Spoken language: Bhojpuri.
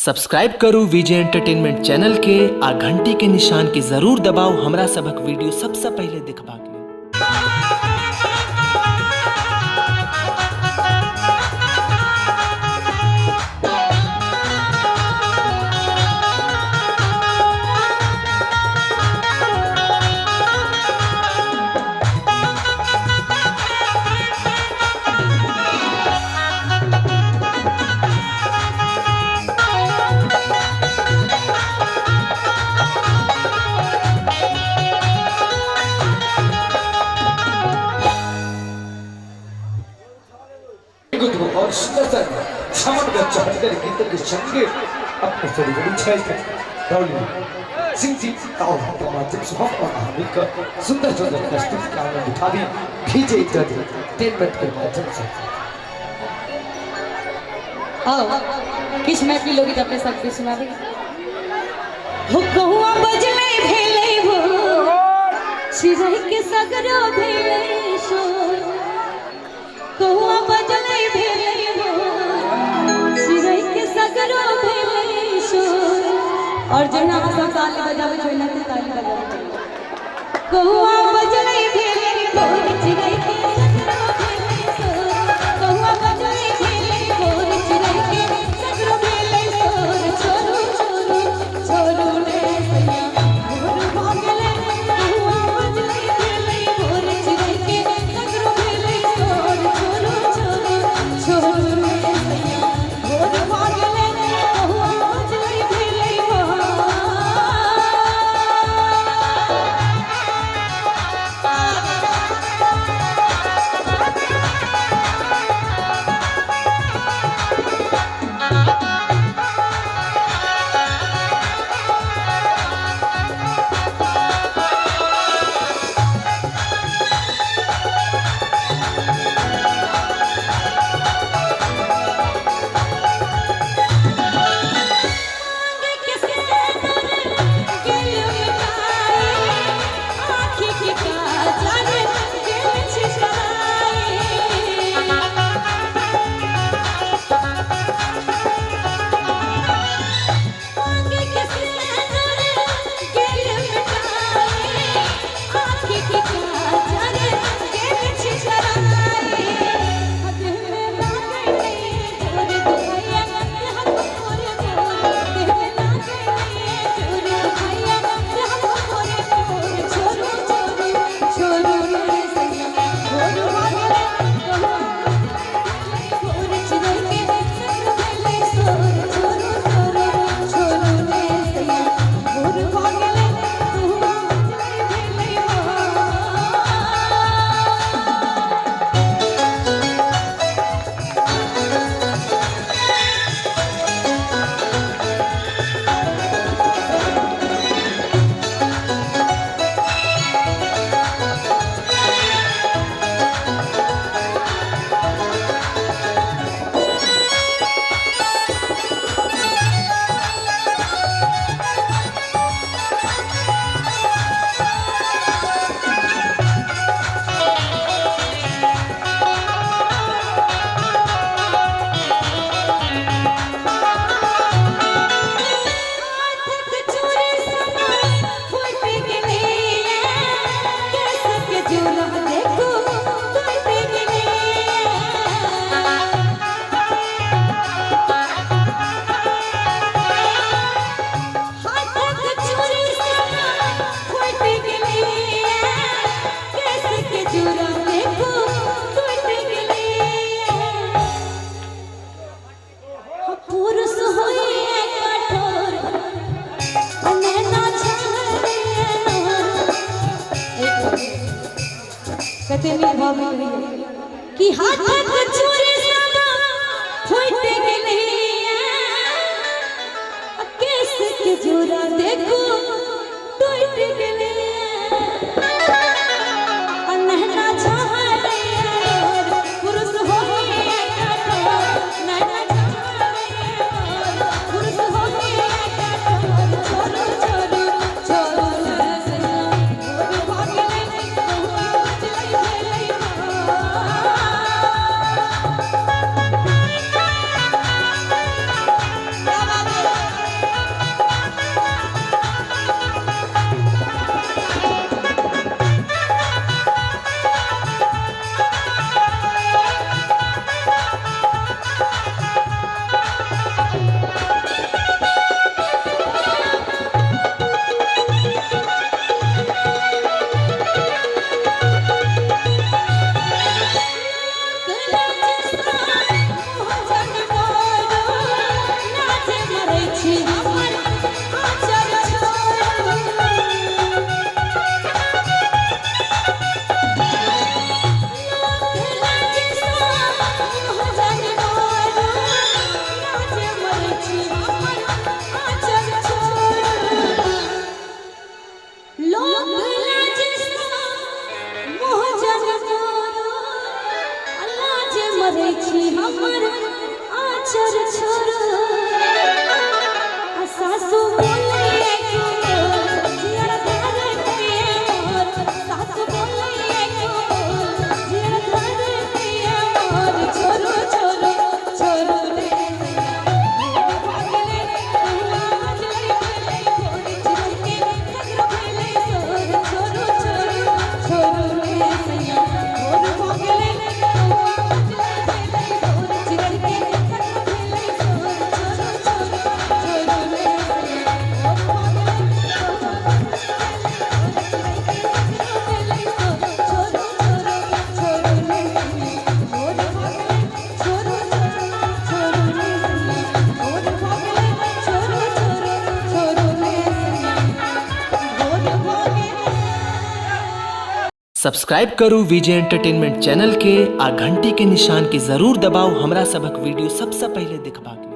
सब्सक्राइब करू विजय एंटरटेनमेंट चैनल के आ घंटी के निशान के जरूर दबाओ हमरा सबक वीडियो सबसे पहले देखबा के लेल। और सुंदर सामंत चढ़कर गीतों के संगे अपने थोड़ी बड़ी छाई सिंह जी ताऊ के माध्यम से हम और हामी का सुंदर सुंदर प्रस्तुति का आनंद उठा दी विजय एंटरटेनमेंट के माध्यम से। आओ किस महफिल लोगी अपने साथ भी सुना दे हो कहुआ बजले भेले भो सिरह के सगरो भेले सो कहुआ बजले भेले भो सिरह के सगरो भेले सो और जना सब ताली बजावे जोइना के ताली बजावे कहुआ बजले भेले भो सिरह के सगरो भेले सो कहुआ बजले भेले भो सिरह के सगरो भेले सो छोरू छोरू छोरू रे सैया मोर भागले कहुआ बजले भेले भो सिरह के सगरो भेले सो छोरू छोरू छोरू रे सैया मोर भागले कहुआ बजले भेले भो कि हाथ छुरी सदा फूट गेले केस के जोरा देखो टूट गेले अनहना छहरे पुरुष हो गए कठोर नैना छहरे पुरुष हो गए कठोर छोरू छोरू छोरू सैया मोर भागले कहुआ बजले भेले भो सब्सक्राइब करू विजय एंटरटेनमेंट चैनल के आ घंटी के निशान के जरूर दबाओ हमरा सबक वीडियो सबसे पहले देखबाक लेल।